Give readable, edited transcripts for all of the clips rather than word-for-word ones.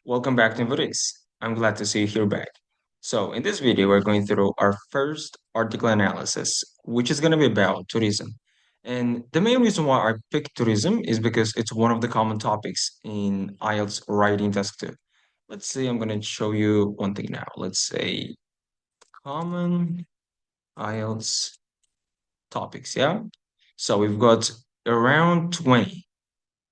Welcome back to Infotics. I'm glad to see you here back. So, in this video, we're going through our first article analysis, which is going to be about tourism. And the main reason why I picked tourism is because it's one of the common topics in IELTS writing task 2. Let's say I'm going to show you one thing now. Let's say common IELTS topics, yeah? So, we've got around 20.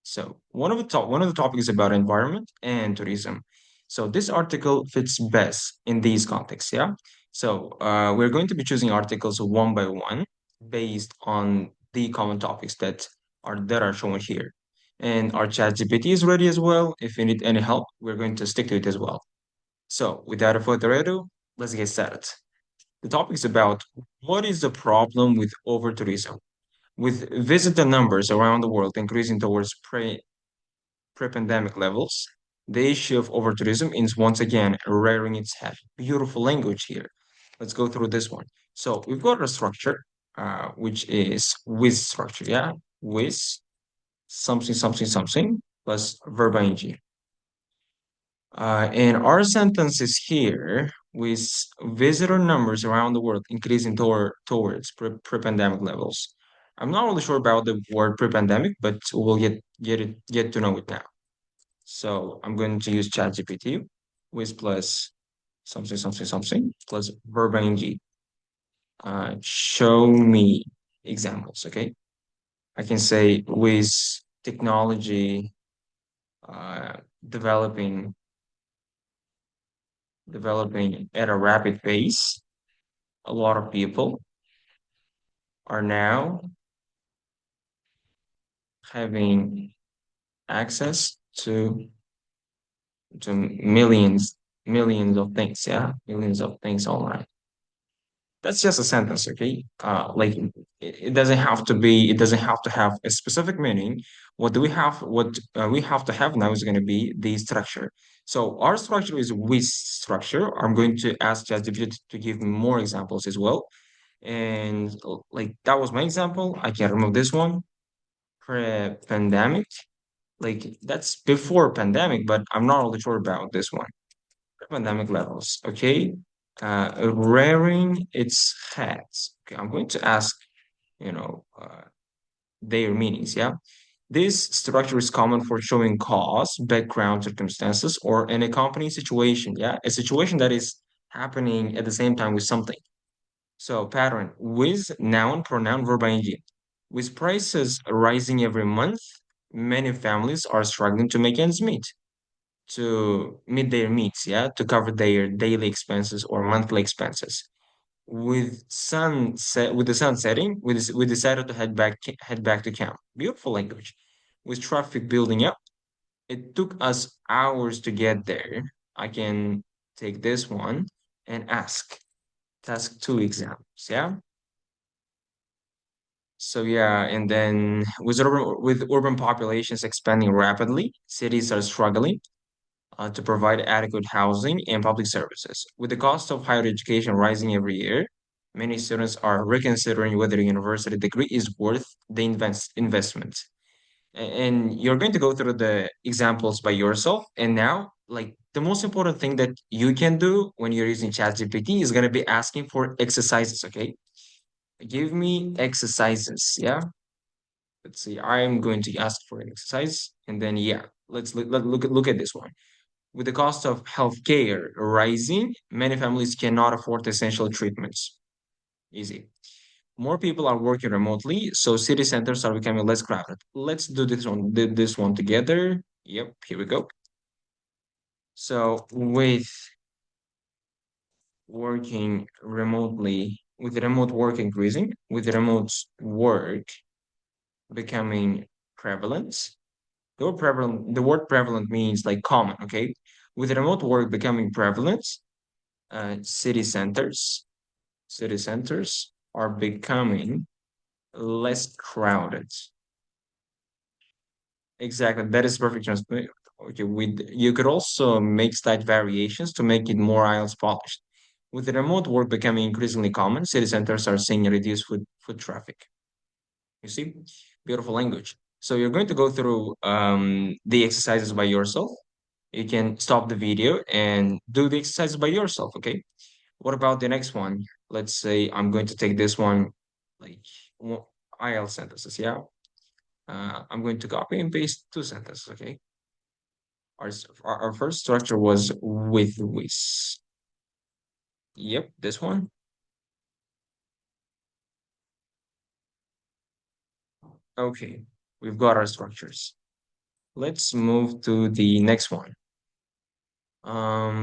So one of the topics is about environment and tourism. So this article fits best in these contexts, yeah? So we're going to be choosing articles one by one based on the common topics that are shown here. And our ChatGPT is ready as well. If you need any help, we're going to stick to it as well. So without further ado, let's get started. The topic is about what is the problem with over-tourism? With visitor numbers around the world increasing towards pre-pandemic levels, the issue of over-tourism is once again rearing its head. Beautiful language here. Let's go through this one. So we've got a structure, which is with structure, yeah? With something, something, something, plus verb ing. And our sentence is here with visitor numbers around the world increasing towards pre-pandemic levels. I'm not really sure about the word pre-pandemic, but we'll get to know it now. So I'm going to use ChatGPT with plus something, something, something, plus verb ing. Show me examples, okay? I can say with technology uh, developing developing at a rapid pace, a lot of people are now having access to millions of things, yeah, millions of things online. That's just a sentence, okay? Like it doesn't have to be, it doesn't have to have a specific meaning. What do we have? What we have to have now is going to be the structure. So our structure is with structure. I'm going to ask ChatGPT to give me more examples as well. And like that was my example. I can remove this one. Pre-pandemic, like that's before pandemic, but I'm not really sure about this one pandemic levels, okay? Rearing its heads. Okay, I'm going to ask, their meanings, yeah? This structure is common for showing cause, background circumstances, or an accompanying situation, yeah? A situation that is happening at the same time with something. So pattern, with noun, pronoun, verb ing. With prices rising every month, many families are struggling to make ends meet to meet their needs, yeah, to cover their daily expenses or monthly expenses. With the sun setting, we decided to head back to camp. Beautiful language. With traffic building up, it took us hours to get there. I can take this one and ask task two examples, yeah. So yeah, and then with urban populations expanding rapidly, cities are struggling to provide adequate housing and public services. With the cost of higher education rising every year, many students are reconsidering whether a university degree is worth the investment. And you're going to go through the examples by yourself. And now, like the most important thing that you can do when you're using ChatGPT is going to be asking for exercises. Okay, give me exercises. Yeah, let's see. I'm going to ask for an exercise, and then yeah, let's look at this one. With the cost of healthcare rising, many families cannot afford essential treatments. Easy. More people are working remotely, so city centers are becoming less crowded. Let's do this one together. Yep, here we go. So with working remotely, with remote work increasing, with remote work becoming prevalent, the word prevalent means like common, okay? With remote work becoming prevalent, uh, city centers city centers are becoming less crowded. Exactly, that is perfect translation. Okay, you could also make slight variations to make it more IELTS polished. With the remote work becoming increasingly common, city centers are seeing reduced foot traffic. You see, beautiful language. So you're going to go through the exercises by yourself. You can stop the video and do the exercise by yourself, okay? What about the next one? Let's say I'm going to take this one, like IELTS sentences, yeah? I'm going to copy and paste two sentences, okay? Our first structure was with with. Yep, this one. Okay, we've got our structures. Let's move to the next one.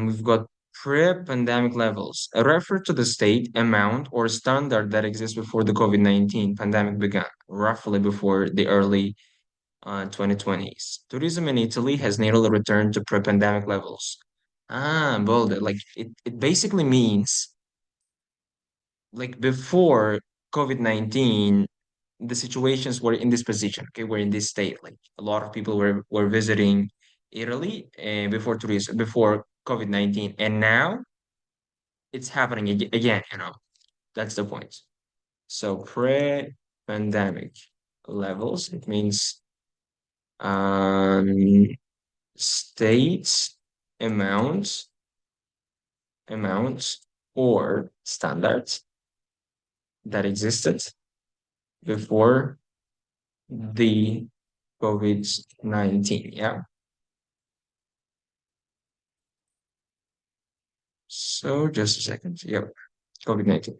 We've got pre-pandemic levels, a refer to the state, amount, or standard that exists before the COVID-19 pandemic began, roughly before the early 2020s. Tourism in Italy has nearly returned to pre-pandemic levels. Ah, bold. Like it basically means like before COVID-19, the situations were in this position. Okay, we're in this state. Like a lot of people were visiting Italy and before tourism, before COVID-19, and now it's happening again. That's the point. So pre-pandemic levels, it means um states amounts amounts or standards that existed before the COVID-19. Yeah. So just a second. Yep. COVID-19.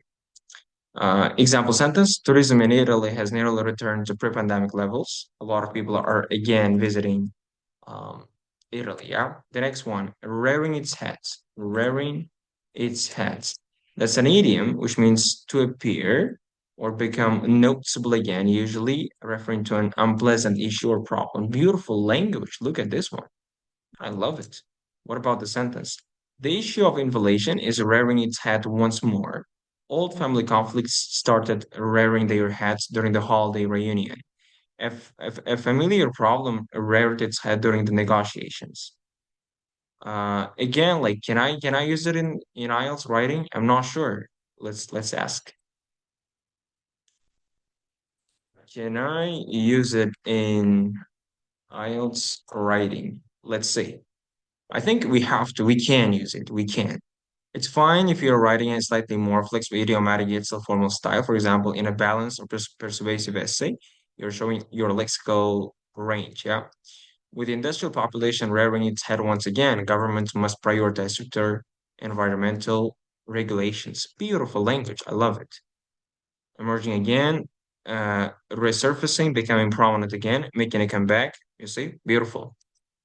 Example sentence, tourism in Italy has nearly returned to pre-pandemic levels. A lot of people are again visiting um, Italy. Yeah. The next one, rearing its head. Rearing its head. That's an idiom which means to appear or become noticeable again, usually referring to an unpleasant issue or problem. Beautiful language. Look at this one. I love it. What about the sentence? The issue of inflation is rearing its head once more. Old family conflicts started rearing their heads during the holiday reunion. If a familiar problem reared its head during the negotiations. Again, like can I use it in IELTS writing? I'm not sure. Let's ask. Can I use it in IELTS writing? Let's see. I think we can use it. We can. It's fine if you're writing in slightly more flexible, idiomatic yet still formal style. For example, in a balanced or persuasive essay, you're showing your lexical range. Yeah. With the industrial population rearing its head once again, governments must prioritize stricter environmental regulations. Beautiful language. I love it. Emerging again, resurfacing, becoming prominent again, making a comeback. You see? Beautiful.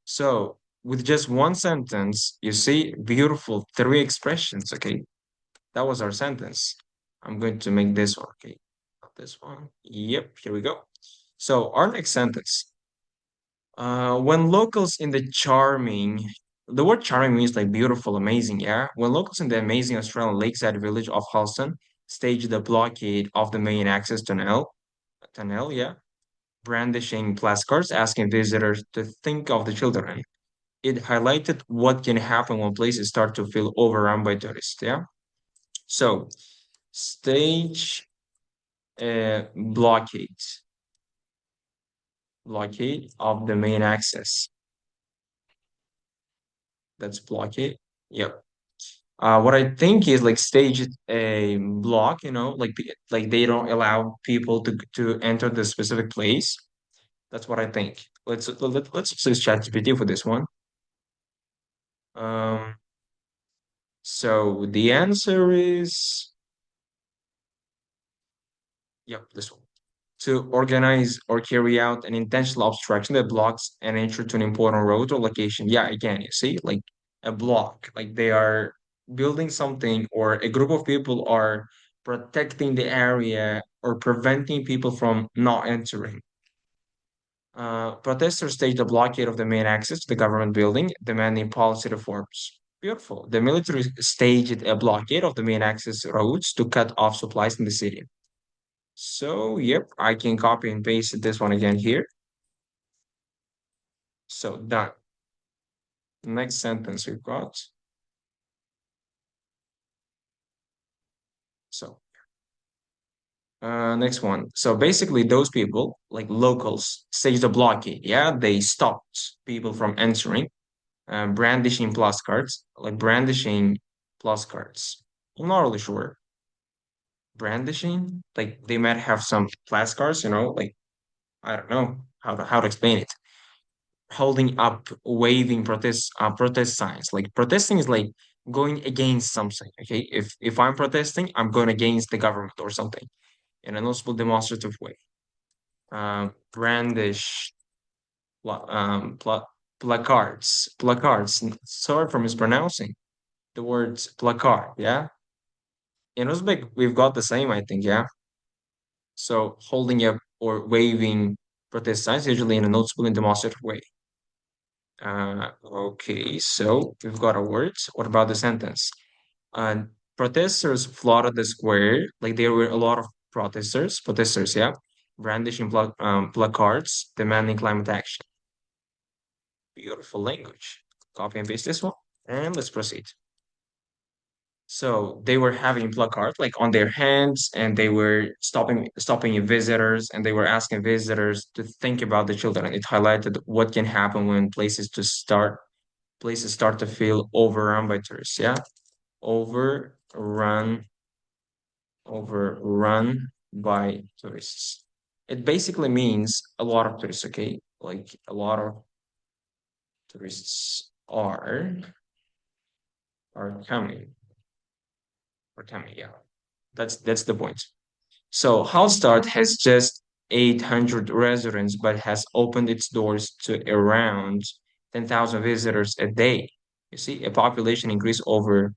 So, with just one sentence, you see, beautiful three expressions. Okay. That was our sentence. I'm going to make this one, okay? Not this one. Yep, here we go. So our next sentence. When locals in the word charming means like beautiful, amazing, yeah? When locals in the amazing Australian lakeside village of Halston staged the blockade of the main access tunnel, yeah, brandishing placards asking visitors to think of the children. It highlighted what can happen when places start to feel overrun by tourists, yeah? So stage blockade of the main access. That's blockade. Yep. What I think is like stage a block, like they don't allow people to enter the specific place. That's what I think. Let's use ChatGPT for this one. Um, so the answer is yep, this one. To organize or carry out an intentional obstruction that blocks an entry to an important road or location. Yeah, again, you see, like a block, like they are building something or a group of people are protecting the area or preventing people from not entering. Protesters staged a blockade of the main access to the government building, demanding policy reforms. Beautiful. The military staged a blockade of the main access roads to cut off supplies in the city. So, yep, I can copy and paste this one again here. So, done. Next sentence we've got. So, next one. So, basically, those people, like locals, staged a blockade. Yeah, they stopped people from entering. brandishing plus cards, like brandishing plus cards. I'm not really sure. Brandishing, like they might have some plus cards, like I don't know how to explain it. Holding up, waving protest signs. Like protesting is like going against something. Okay, if I'm protesting, I'm going against the government or something in a noticeable demonstrative way. Brandish placards. Sorry for mispronouncing the words placard. Yeah, in Uzbek we've got the same, I think. Yeah, so holding up or waving protest signs usually in a noticeable and demonstrative way. Okay, so we've got our words. What about the sentence? Uh, Protesters flooded the square, like there were a lot of protesters, yeah, brandishing placards demanding climate action. Beautiful language. Copy and paste this one, and let's proceed. So they were having placards like on their hands, and they were stopping visitors, and they were asking visitors to think about the children. It highlighted what can happen when places start to feel overrun by tourists. Yeah, overrun, overrun by tourists. It basically means a lot of tourists. Okay, like a lot of tourists are coming, are coming. Yeah, that's the point. So Hallstatt has just 800 residents, but has opened its doors to around 10,000 visitors a day. You see, a population increase over.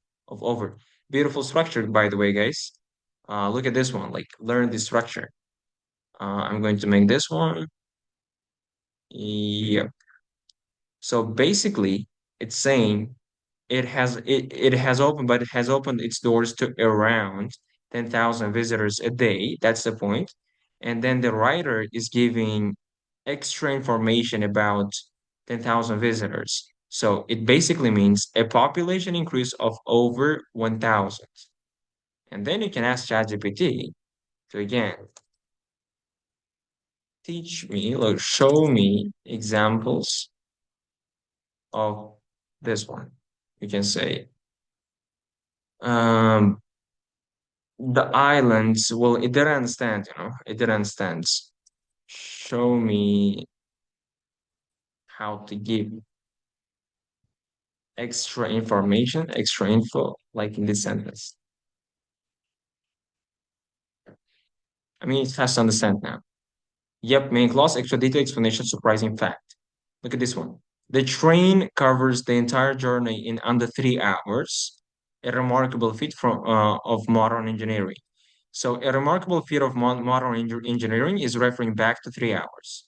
Beautiful structure, by the way, guys. Look at this one, like learn the structure. I'm going to make this one. Yep. So basically, it's saying it has opened, but it has opened its doors to around 10,000 visitors a day. That's the point. And then the writer is giving extra information about 10,000 visitors. So it basically means a population increase of over 1,000. And then you can ask ChatGPT to again teach me, like show me examples of this one. You can say, um, the islands, well, it didn't understand, it didn't understand. Show me how to give extra information, extra info, like in this sentence. I mean, it has to understand now. Yep, main clause, extra detailed explanation, surprising fact. Look at this one. The train covers the entire journey in under 3 hours, a remarkable feat of modern engineering. So, a remarkable feat of modern engineering is referring back to 3 hours.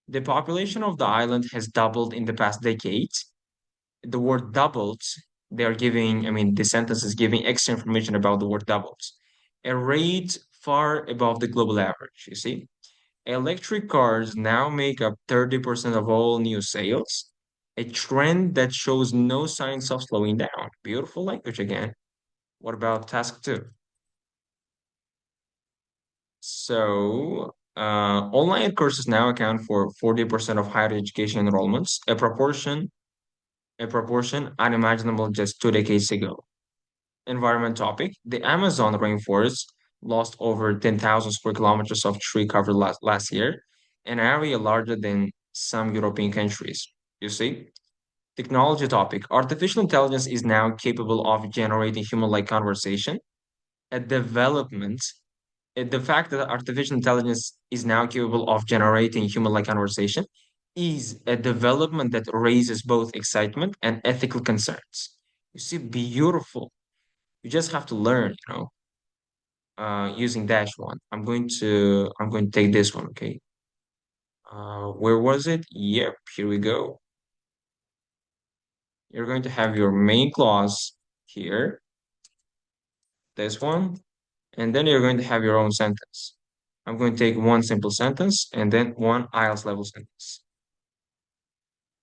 The population of the island has doubled in the past decade. The word doubled, they are giving, I mean, the sentence is giving extra information about the word doubled. A rate far above the global average, you see? Electric cars now make up 30% of all new sales, a trend that shows no signs of slowing down. Beautiful language again. What about task two? So, online courses now account for 40% of higher education enrollments, a proportion unimaginable just 2 decades ago. Environment topic. The Amazon rainforest lost over 10,000 square kilometers of tree cover last year, an area larger than some European countries. You see? Technology topic. Artificial intelligence is now capable of generating human-like conversation. A development. The fact that artificial intelligence is now capable of generating human-like conversation is a development that raises both excitement and ethical concerns. You see, beautiful. You just have to learn, using dash one. I'm going to take this one, okay? Where was it? Yep, here we go. You're going to have your main clause here, this one, and then you're going to have your own sentence. I'm going to take one simple sentence and then one IELTS level sentence.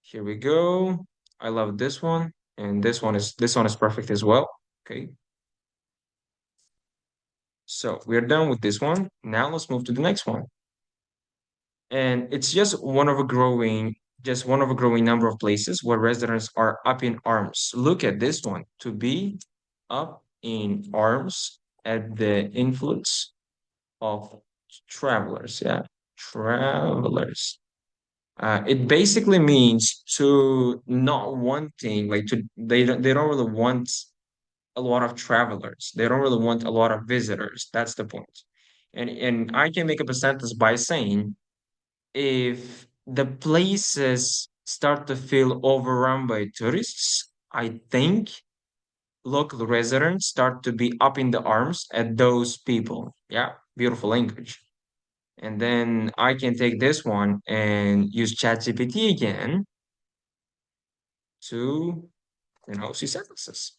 Here we go. I love this one, and this one is perfect as well. Okay. So we're done with this one. Now let's move to the next one. And it's just one of a growing just one of a growing number of places where residents are up in arms. Look at this one, to be up in arms at the influx of travelers. Yeah, travelers. It basically means to not wanting, like to they don't really want a lot of travelers. They don't really want a lot of visitors. That's the point. And I can make up a sentence by saying if the places start to feel overrun by tourists, I think local residents start to be up in the arms at those people. Yeah, beautiful language. And then I can take this one and use ChatGPT again to, see sentences.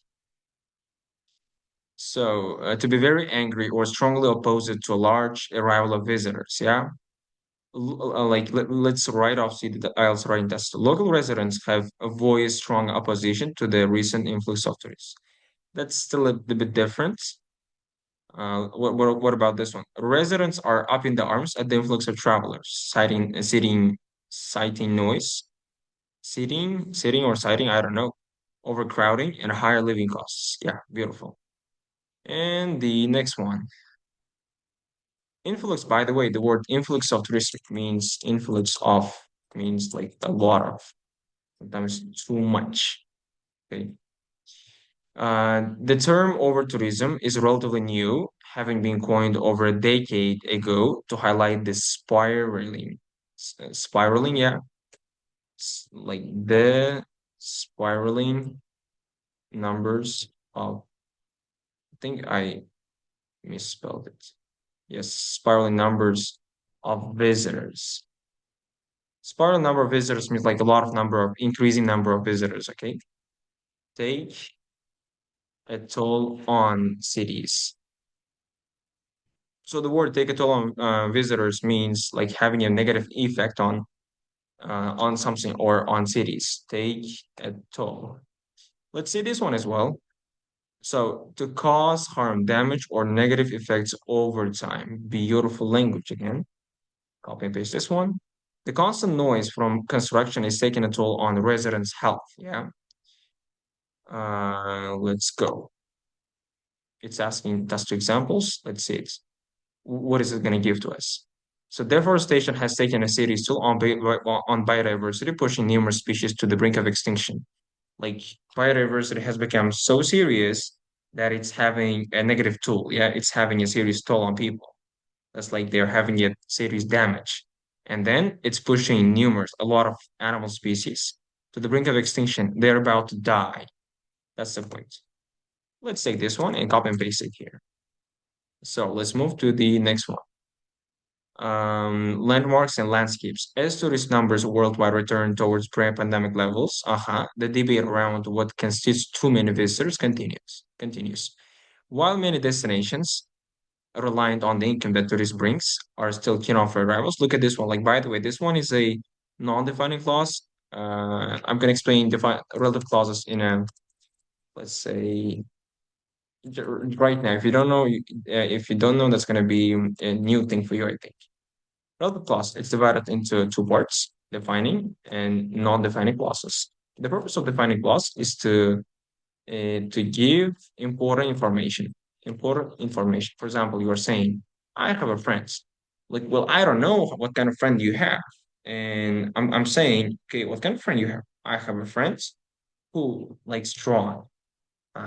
So, to be very angry or strongly opposed to a large arrival of visitors, yeah? Like, let's write off see the IELTS writing test. Local residents have voiced strong opposition to the recent influx of tourists. That's still a bit different. What about this one? Residents are up in the arms at the influx of travelers, citing noise, sitting or citing, I don't know, overcrowding and higher living costs. Yeah, beautiful. And the next one, influx. By the way, the word influx of tourists means influx of means like a lot of, sometimes too much. Okay. The term over-tourism is relatively new, having been coined over a decade ago to highlight the spiraling, yeah, like the spiraling numbers of, I think I misspelled it. Yes, spiraling numbers of visitors. Spiral number of visitors means like a lot of number of increasing number of visitors, okay? Take a toll on cities. So the word take a toll on visitors means like having a negative effect on something or on cities. Take a toll. Let's see this one as well. So to cause harm, damage, or negative effects over time. Beautiful language again. Copy and paste this one. The constant noise from construction is taking a toll on the residents' health. Yeah. Let's go. It's asking us two examples. Let's see it. What is it going to give to us? So deforestation has taken a serious toll on biodiversity, pushing numerous species to the brink of extinction. Like biodiversity has become so serious that it's having a negative toll. Yeah, it's having a serious toll on people. That's like they're having a serious damage. And then it's pushing a lot of animal species to the brink of extinction. They're about to die. That's the point. Let's take this one and copy and paste it here. So let's move to the next one. Landmarks and landscapes. As tourist numbers worldwide return towards pre-pandemic levels, the debate around what constitutes too many visitors continues. While many destinations reliant on the income that tourism brings are still keen on for arrivals. Look at this one. Like, by the way, this one is a non-defining clause. I'm going to explain relative clauses in a, let's say, right now. If you don't know, that's going to be a new thing for you, I think. Relative clause, it's divided into two parts, defining and non-defining clauses. The purpose of defining clause is to give important information. Important information. For example, you are saying, I have a friend. Like, well, I don't know what kind of friend you have. And I'm saying, okay, what kind of friend you have? I have a friend who likes drawing.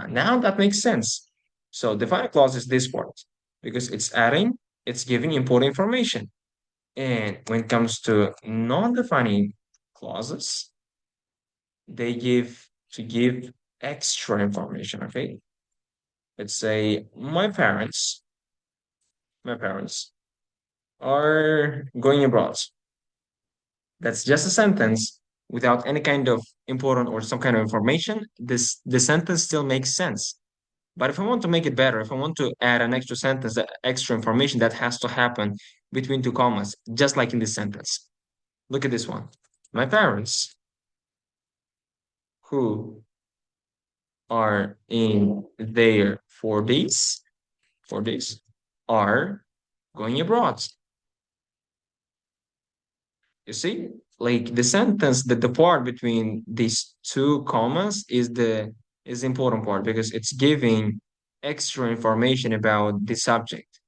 Now that makes sense. So defining clause is this part because it's giving important information. And when it comes to non-defining clauses, they give extra information, okay? Let's say my parents are going abroad. That's just a sentence without any kind of important or some kind of information. The sentence still makes sense. But if I want to make it better, if I want to add an extra sentence, that extra information that has to happen between two commas, just like in this sentence. Look at this one. My parents who are in their 40s are going abroad. You see? like the sentence that the part between these two commas is the important part because it's giving extra information about the subject.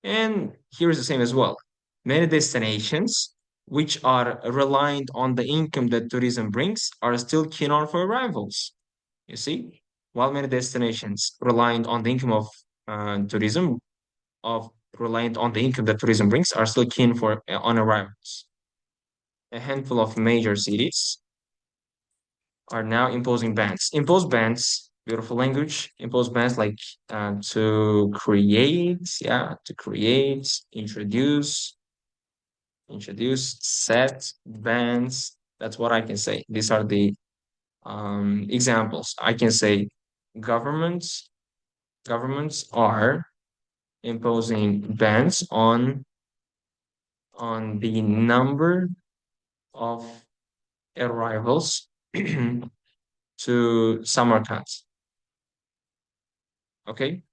And here's the same as well. Many destinations which are reliant on the income that tourism brings are still keen on for arrivals. You see, while many destinations reliant on the income of tourism of reliant on the income that tourism brings are still keen for on arrivals. A handful of major cities are now imposing bans. Impose bans, beautiful language. Impose bans like to create, introduce, set bans. That's what I can say. These are the examples. I can say governments governments are imposing bans on the number of arrivals to Samarkand. Okay.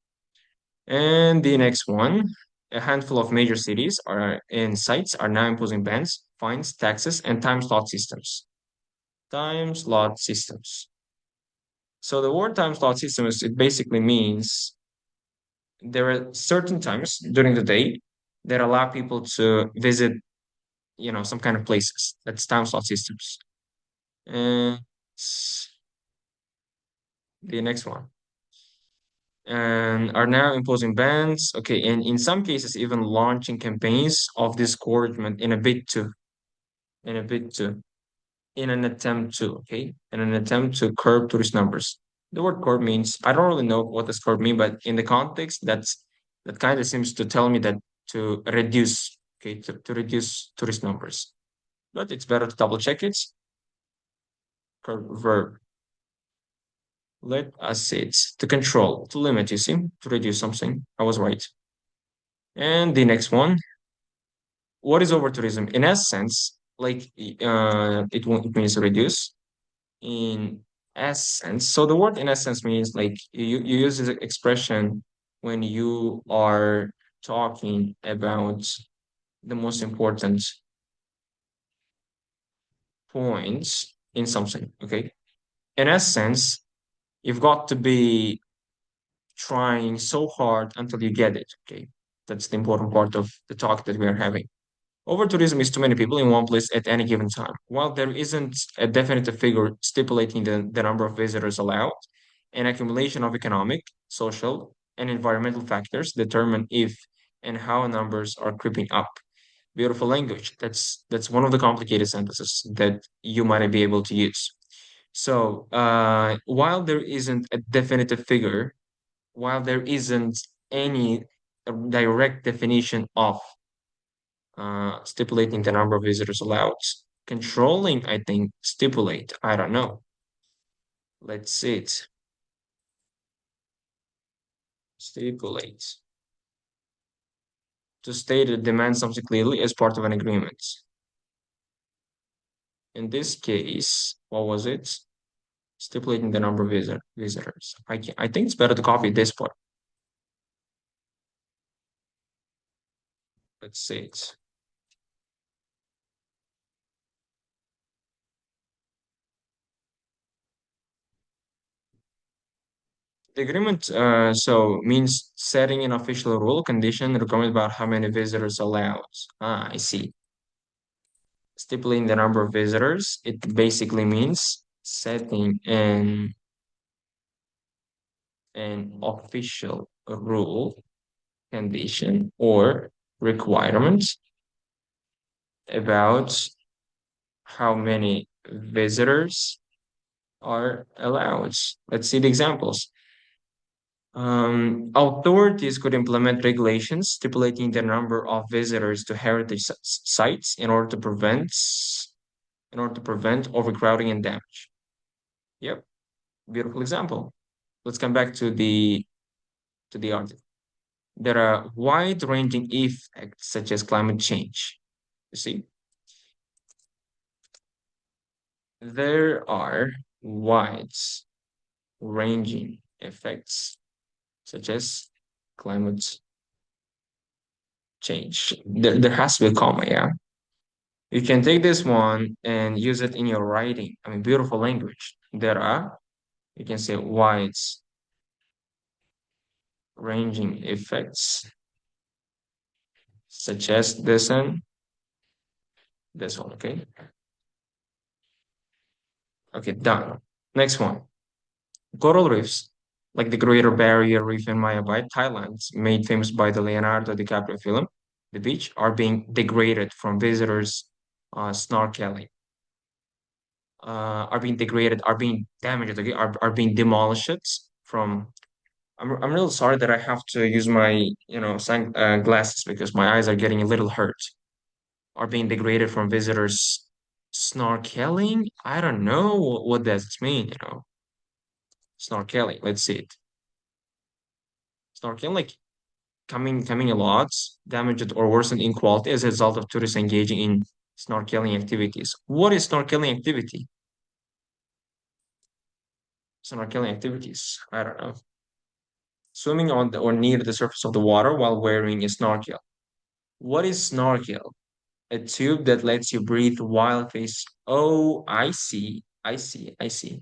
And the next one, a handful of major cities are in sites are now imposing bans, fines, taxes, and time slot systems. Time slot systems. So the word time slot systems, it basically means there are certain times during the day that allow people to visit, some kind of places. That's time slot systems. And the next one. And are now imposing bans. Okay, and in some cases, even launching campaigns of discouragement in a bid to, in an attempt to curb tourist numbers. The word curb means I don't really know what does curb mean, but in the context, that kind of seems to tell me that to reduce, to reduce tourist numbers. But it's better to double check it. Curb verb. Let us say it's to control, to limit, you see, to reduce something. I was right. And the next one, what is overtourism? In essence, like it means reduce. In essence, so the word in essence means like you use this expression when you are talking about the most important points in something. Okay. In essence, you've got to be trying so hard until you get it. Okay. That's the important part of the talk that we are having. Over-tourism is too many people in one place at any given time. While there isn't a definitive figure stipulating the number of visitors allowed, an accumulation of economic, social, and environmental factors determine if and how numbers are creeping up. Beautiful language. That's one of the complicated sentences that you might be able to use. So, while there isn't a definitive figure, while there isn't any direct definition of stipulating the number of visitors allowed. Controlling, I think, stipulate. I don't know. Let's see it. Stipulate. To state or demand something clearly as part of an agreement. In this case, what was it? Stipulating the number of visitors. I think it's better to copy this part. Let's see it. The agreement so means setting an official rule, condition, requirement about how many visitors allowed. Ah, I see. Stipulating the number of visitors, it basically means setting an official rule, condition, or requirement about how many visitors are allowed. Let's see the examples. Authorities could implement regulations stipulating the number of visitors to heritage sites in order to prevent overcrowding and damage. Yep, beautiful example. Let's come back to the article. There are wide-ranging effects such as climate change. You see, there are wide-ranging effects such as climate change. There has to be a comma, yeah. You can take this one and use it in your writing. I mean, beautiful language. There are, you can say wide ranging effects, such as this and this one, okay? Okay, done. Next one. Coral reefs, like the Greater Barrier Reef in Maya, Thailand, made famous by the Leonardo DiCaprio film, The Beach, are being degraded from visitors snorkeling. Are being degraded, are being damaged, okay, are being demolished from. I'm really sorry that I have to use my, glasses because my eyes are getting a little hurt. Are being degraded from visitors snorkeling. I don't know what does this mean, snorkeling. Let's see it. Snorkeling, like coming a lot, damaged or worsened in quality as a result of tourists engaging in snorkeling activities. What is snorkeling activity? Snorkeling activities. I don't know. Swimming on or near the surface of the water while wearing a snorkel. What is snorkel? A tube that lets you breathe while face. Oh, I see. I see. I see.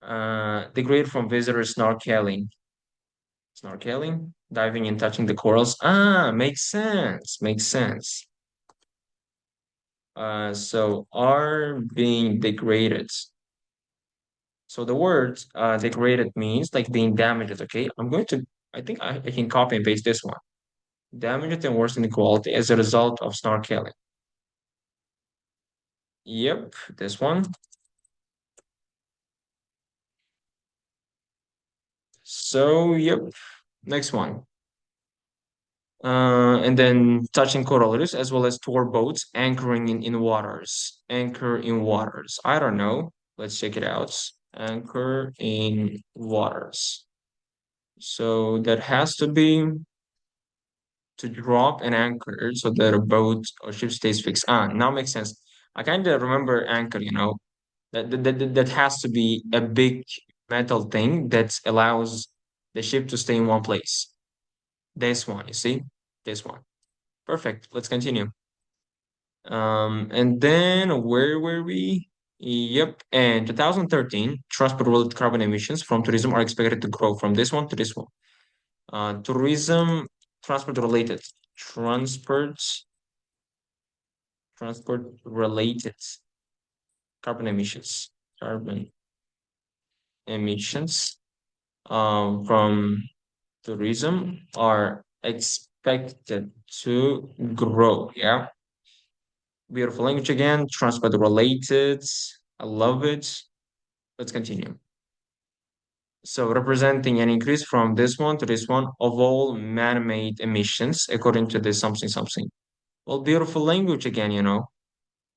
Degrade from visitors snorkeling. Snorkeling, diving and touching the corals. Ah, makes sense. Makes sense. So are being degraded. So the word degraded means like being damaged. Okay, I think I can copy and paste this one. Damaged and worsened quality as a result of snorkeling. Yep, this one. So, yep, next one. And then touching coral reefs as well as tour boats anchoring in waters. Anchor in waters. I don't know. Let's check it out. Anchor in waters. So that has to be to drop an anchor so that a boat or ship stays fixed. Ah, now makes sense. I kind of remember anchor, that has to be a big metal thing that allows the ship to stay in one place. This one, you see? This one. Perfect. Let's continue. And then where were we? Yep. And 2013, transport-related carbon emissions from tourism are expected to grow from this one to this one. Tourism, transport-related, transport, transport-related carbon emissions, carbon emissions from tourism are expected to grow. Yeah. Beautiful language again, transport related. I love it. Let's continue. So representing an increase from this one to this one of all man-made emissions according to this something something. Well, beautiful language again,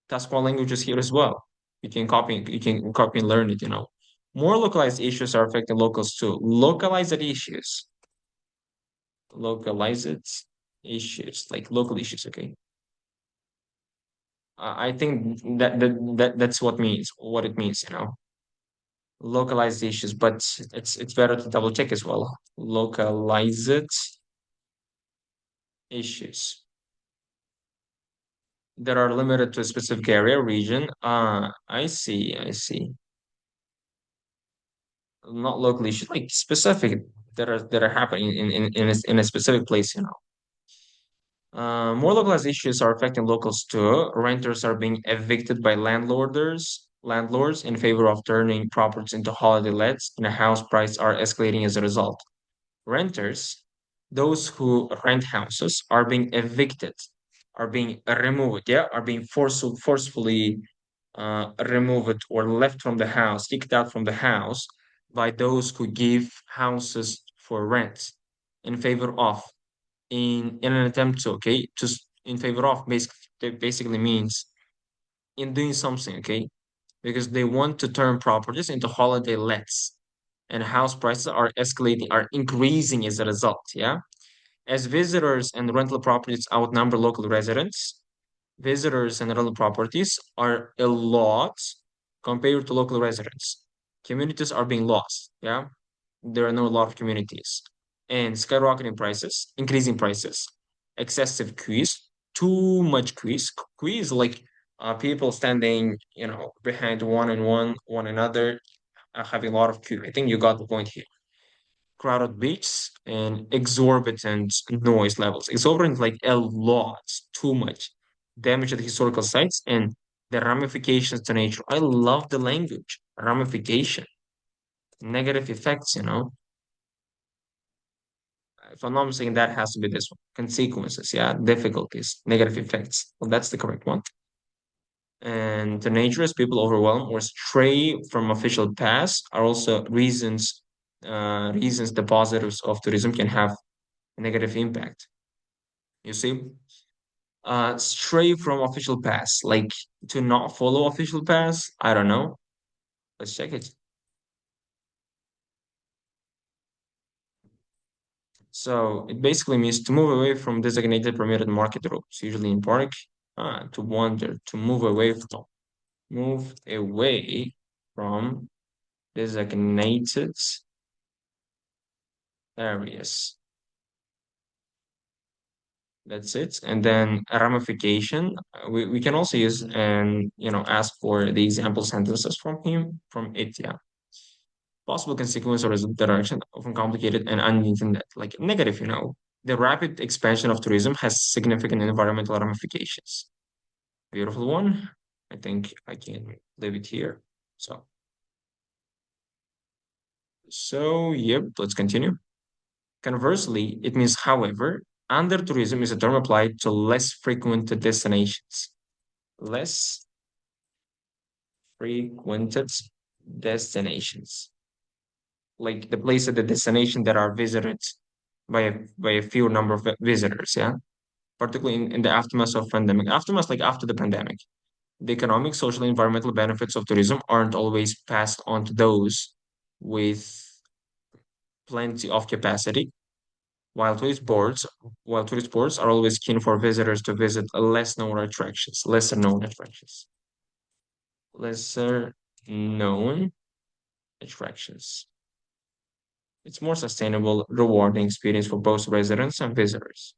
Task one languages here as well. You can copy and learn it. More localized issues are affecting locals too. Localized issues. Localized issues, like local issues, okay? I think that's what it means. Localized issues, but it's better to double check as well. Localized issues that are limited to a specific area, region. I see, I see. Not local issues, like specific that are happening in a specific place. More localized issues are affecting locals too. Renters are being evicted by landlords in favor of turning properties into holiday lets, and house prices are escalating as a result. Renters, those who rent houses, are being evicted, are being removed, yeah, are being forcefully removed or left from the house, kicked out from the house by those who give houses for rent in favor of in an attempt to in favor of basically means in doing something, okay, because they want to turn properties into holiday lets and house prices are escalating, are increasing as a result, yeah. As visitors and rental properties outnumber local residents, visitors and rental properties are a lot compared to local residents. Communities are being lost, yeah. There are no lot of communities and skyrocketing prices, increasing prices, excessive queues, too much quiz like people standing, behind one another, having a lot of queue. I think you got the point here. Crowded beats and exorbitant noise levels. Exorbitant like a lot, too much. Damage to the historical sites and the ramifications to nature. I love the language. Ramification. Negative effects, If I'm not mistaken, that has to be this one. Consequences, yeah. Difficulties, negative effects. Well, that's the correct one. And the nature is people overwhelm or stray from official paths are also reasons the positives of tourism can have a negative impact. You see, stray from official paths, like to not follow official paths. I don't know. Let's check it. So it basically means to move away from designated permitted market routes, usually in park, to wander, to move away from designated areas. That's it. And then a ramification, we can also use and ask for the example sentences from it. Yeah. Possible consequence or result direction, often complicated and unintended, like negative, The rapid expansion of tourism has significant environmental ramifications. Beautiful one. I think I can leave it here. So, yep, let's continue. Conversely, it means, however, under tourism is a term applied to less frequented destinations. Less frequented destinations. Like the place at the destination that are visited by a few number of visitors, yeah. Particularly in the aftermath of pandemic. Aftermath, like after the pandemic. The economic, social, and environmental benefits of tourism aren't always passed on to those with plenty of capacity, while tourist boards are always keen for visitors to visit lesser known attractions. It's more sustainable, rewarding experience for both residents and visitors.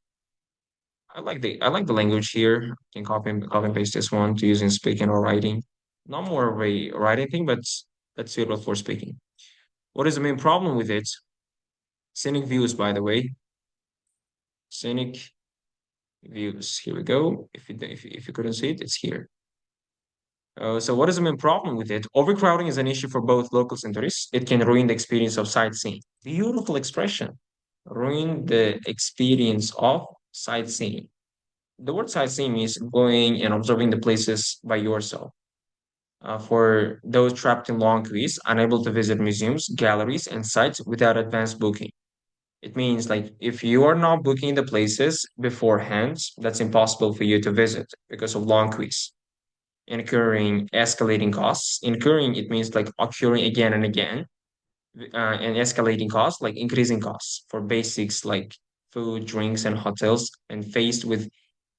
I like the language here. You can copy and paste this one to use in speaking or writing. Not more of a writing thing, but that's suitable for speaking. What is the main problem with it? Scenic views, by the way. Scenic views. Here we go. If you couldn't see it, it's here. So what is the main problem with it? Overcrowding is an issue for both locals and tourists. It can ruin the experience of sightseeing. Beautiful expression. Ruin the experience of sightseeing. The word sightseeing means going and observing the places by yourself. For those trapped in long queues, unable to visit museums, galleries, and sites without advance booking. It means like if you are not booking the places beforehand, that's impossible for you to visit because of long queues. Incurring escalating costs. Incurring, it means like occurring again and again, and escalating costs, like increasing costs for basics like food, drinks, and hotels, and faced with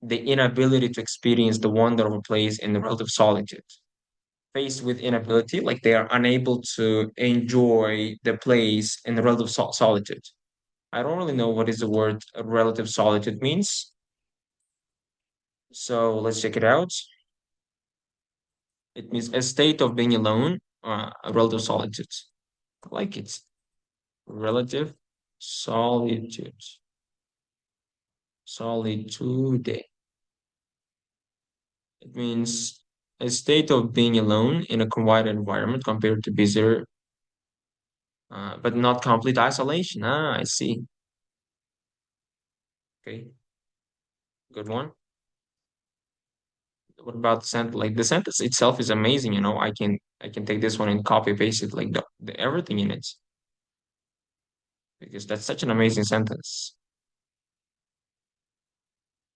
the inability to experience the wonder of a place in the relative solitude. Faced with inability, like they are unable to enjoy the place in the relative solitude. I don't really know what is the word relative solitude means. So let's check it out. It means a state of being alone, a relative solitude. I like it. Relative solitude. Solitude. It means a state of being alone in a quiet environment compared to busier, but not complete isolation. Ah, I see. Okay, good one. What about the sentence? Like the sentence itself is amazing. I can take this one and copy paste it like the everything in it because that's such an amazing sentence.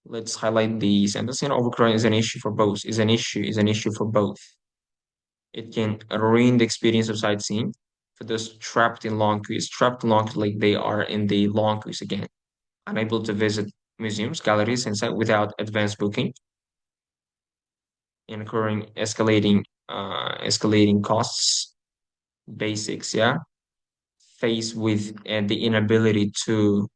Let's highlight the sentence. Overcrowding is an issue for both. Is an issue for both. It can ruin the experience of sightseeing for those trapped in long queues, like they are in the long queues again, unable to visit museums, galleries, and site without advance booking, incurring escalating costs, basics, yeah, faced with the inability to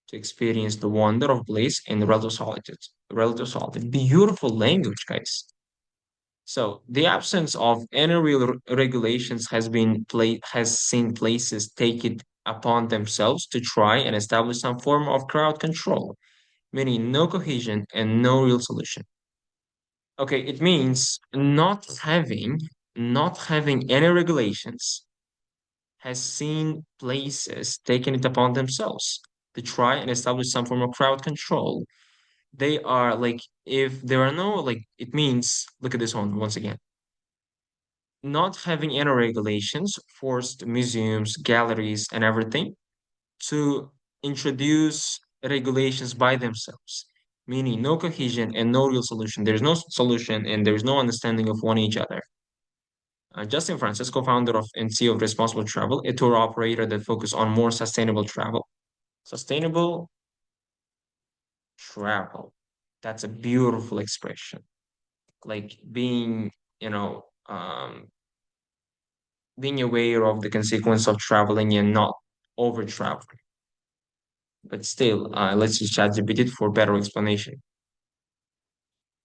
to experience the wonder of bliss and relative solitude. Relative solitude. Beautiful language, guys. So the absence of any real regulations has seen places take it upon themselves to try and establish some form of crowd control, meaning no cohesion and no real solution. Okay, it means not having any regulations has seen places taking it upon themselves to try and establish some form of crowd control. They are like, if there are no, like, it means, look at this one once again. Not having any regulations forced museums, galleries, and everything to introduce regulations by themselves, meaning no cohesion and no real solution. There's no solution and there's no understanding of one each other. Justin Francisco, founder of and CEO of Responsible Travel, a tour operator that focuses on more sustainable travel. Sustainable travel. That's a beautiful expression. Like being, you know, being aware of the consequence of traveling and not over traveling. But still, let's use ChatGPT for better explanation.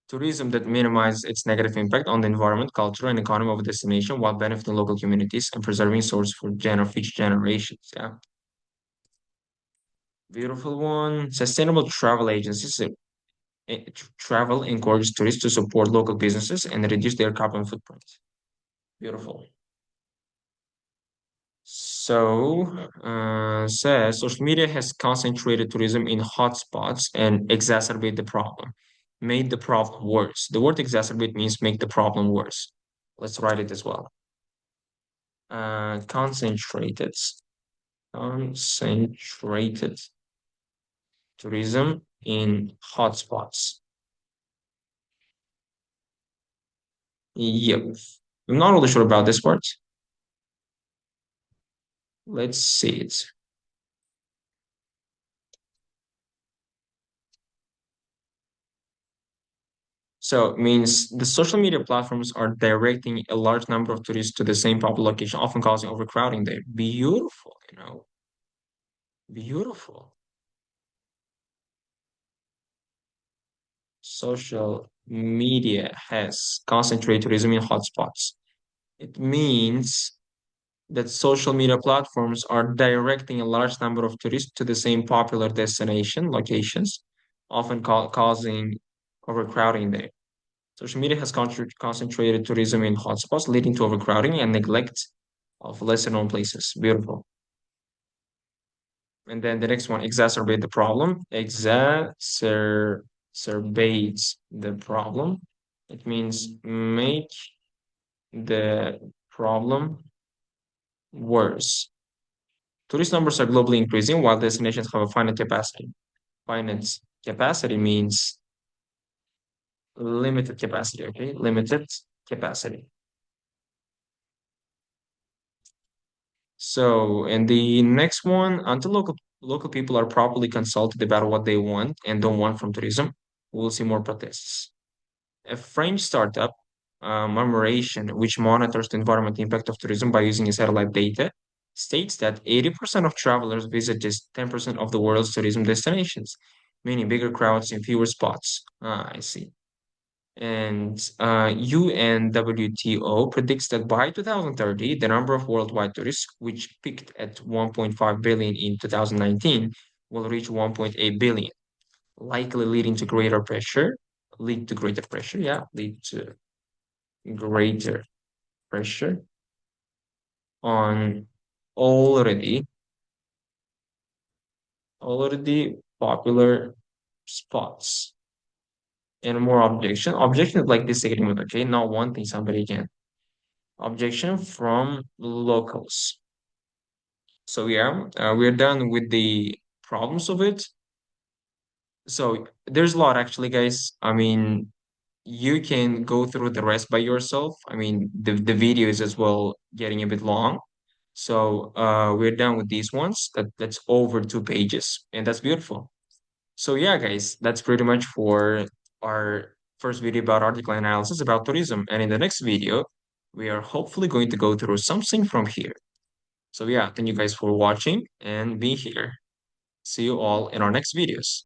Tourism that minimizes its negative impact on the environment, culture, and economy of a destination while benefiting local communities and preserving source for future generations. Yeah, beautiful one. Sustainable travel agencies travel encourages tourists to support local businesses and reduce their carbon footprint. Beautiful. So, says social media has concentrated tourism in hotspots and exacerbate the problem, made the problem worse. The word exacerbate means make the problem worse. Let's write it as well. Concentrated, concentrated tourism in hotspots. Yep. I'm not really sure about this part. Let's see it. So it means the social media platforms are directing a large number of tourists to the same popular location, often causing overcrowding there. Beautiful, beautiful. Social media has concentrated tourism in hotspots. It means that social media platforms are directing a large number of tourists to the same popular destination locations, often causing overcrowding there. Social media has concentrated tourism in hotspots, leading to overcrowding and neglect of lesser known places. Beautiful. And then the next one, exacerbate the problem. Exacerbates the problem. It means make the problem worse. Tourist numbers are globally increasing while destinations have a finite capacity. Finite capacity means limited capacity, okay? Limited capacity. So, and the next one, until local people are properly consulted about what they want and don't want from tourism, we'll see more protests. A French startup, Memoration, which monitors the environmental impact of tourism by using satellite data, states that 80% of travelers visit just 10% of the world's tourism destinations, meaning bigger crowds in fewer spots. Ah, I see. And UNWTO predicts that by 2030, the number of worldwide tourists, which peaked at 1.5 billion in 2019, will reach 1.8 billion, likely lead to greater pressure, yeah, lead to greater pressure on already already popular spots and more objection. Objection is like disagreement, okay? Not wanting somebody again. Objection from locals. So yeah, we're done with the problems of it. So there's a lot actually, guys. I mean, you can go through the rest by yourself. I mean, the video is as well getting a bit long. So we're done with these ones. That's over 2 pages, and that's beautiful. So yeah, guys, that's pretty much for our first video about article analysis about tourism. And in the next video, we are hopefully going to go through something from here. So yeah, thank you guys for watching and be here. See you all in our next videos.